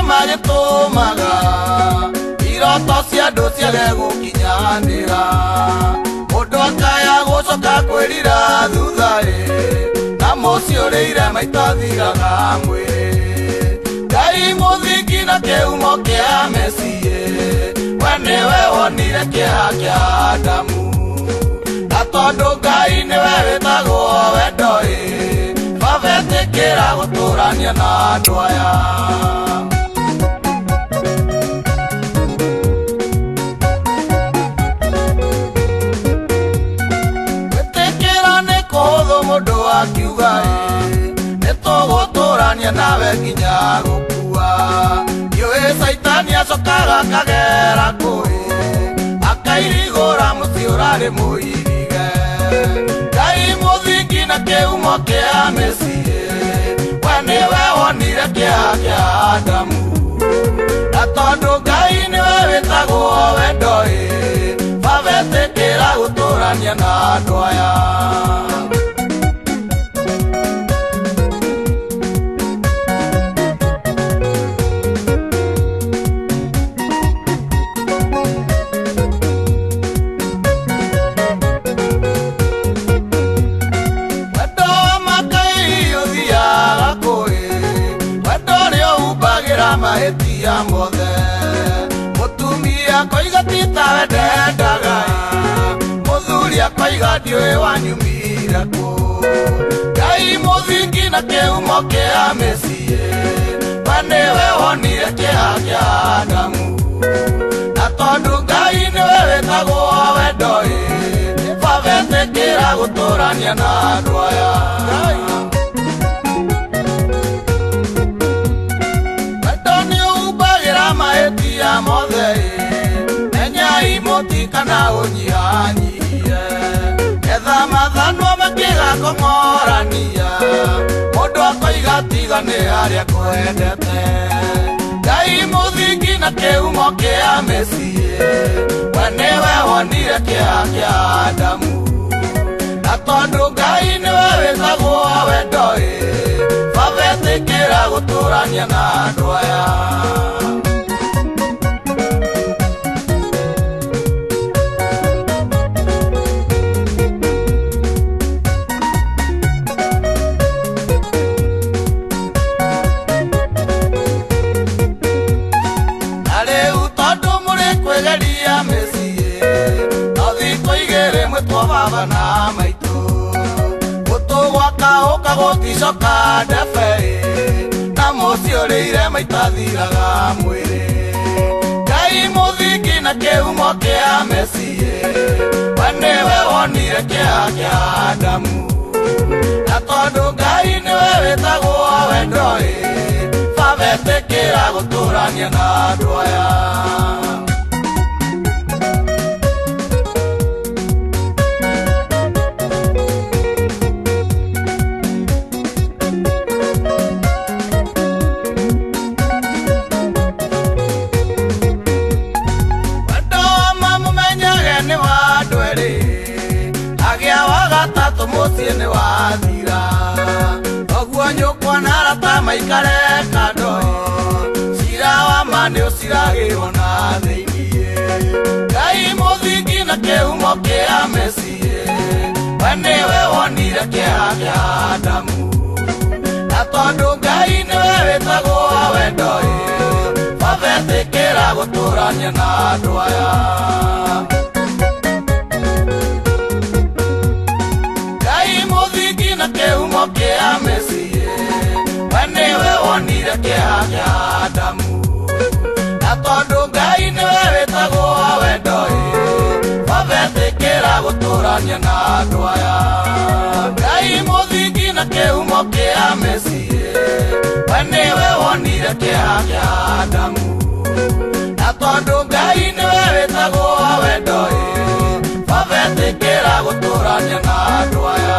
magĩtũmaga iroto cia andũ ciage gũkinyanĩra. Mũndũ akaya gũcoka kwĩrira thutha-ĩ, na mũciĩ ũrĩire maita thiraga mwĩrĩ. Ngai mũthingi na kĩhumo kĩa Mesi-ĩ, we nĩwe wonire kĩeha kĩa Adamu. Na tondũ Ngai nĩwe wĩtagwo wendo-ĩ, Baba etĩkĩra gũtũrania na andũ aya. Gwĩtĩkĩra nĩ kũhũthũ mũndũ akiuga-ĩ, nĩtũgũtũrania nawe nginya gũkua. Ndiũĩ Saitani acokaga akagera kũĩ, akairigũra mũciĩ ũrarĩ mũirige. Ngai mũthingi na kĩhumo kĩa Mesi-ĩ, we nĩwe wonire kĩeha kĩa Adamu. Na tondũ Ngai nĩwe wĩtagwo wendo-ĩ, Baba etĩkĩra gũtũrania na andũ aya. Mahĩtia mothe mũtumia koiga tita wendendaga-ĩ, mũthuri akoiga ndiũĩ wanyumire kũ. Ngai mũthingi na kĩhumo kĩa Mesi-ĩ, we nĩwe wonire kĩeha kĩa Adamu. Na tondũ Ngai nĩwe wĩtagwo wendo-ĩ, Baba etĩkĩra gũtũrania na andũ aya. Mahĩtia mothe-ĩ, menyai mũtikana ũnyihanyihie. Etha mathanwa makĩgakong'orania, mũndũ akoiga tiga nĩ harĩa kwendete. Ngai mũthingi na kĩhumo kĩa Mesi-ĩ, we nĩwe wonire kĩeha kĩa Adamu. Na tondũ Ngai nĩwe wĩtagwo wendo-ĩ, Baba etĩkĩra gũtũrania na andũ aya. Baba na maitũ gũtũgwaka ũkagũticoka ndebe-ĩ, na mũciĩ ũrĩire maita thiraga mwĩrĩ. Ngai mũthingi na kĩhumo kĩa Mesi-ĩ, we nĩwe wonire kĩeha kĩa Adamu. Na tondũ Ngai nĩwe wĩtagwo wendo-ĩ, Baba etĩkĩra gũtũrania na andũ aya. Mũciĩ nĩ wathira, ũguo nyũkwa na arata maikare kando-ĩ, cira wa ma nĩ ũciragĩrwo na thĩiniĩ. Ngai mũthingi na kĩhumo kĩa Mesi-ĩ, we nĩwe wonire kĩeha kĩa Adamu. Na tondũ Ngai nĩwe wĩtagwo wendo-ĩ, Baba etĩkĩra gũtũrania na andũ aya. Kĩhumo kĩa Mesi-ĩ, we nĩwe wonire kĩeha kĩa Adamu. Na tondũ Ngai nĩwe wĩtagwo wendo-ĩ, Baba etĩkĩra gũtũrania na andũ aya. Ngai mũthingi na kĩhumo kĩa Mesi-ĩ, we nĩwe wonire kĩeha kĩa Adamu. Na tondũ Ngai nĩwe wĩtagwo wendo-ĩ, Baba etĩkĩra gũtũrania na andũ aya.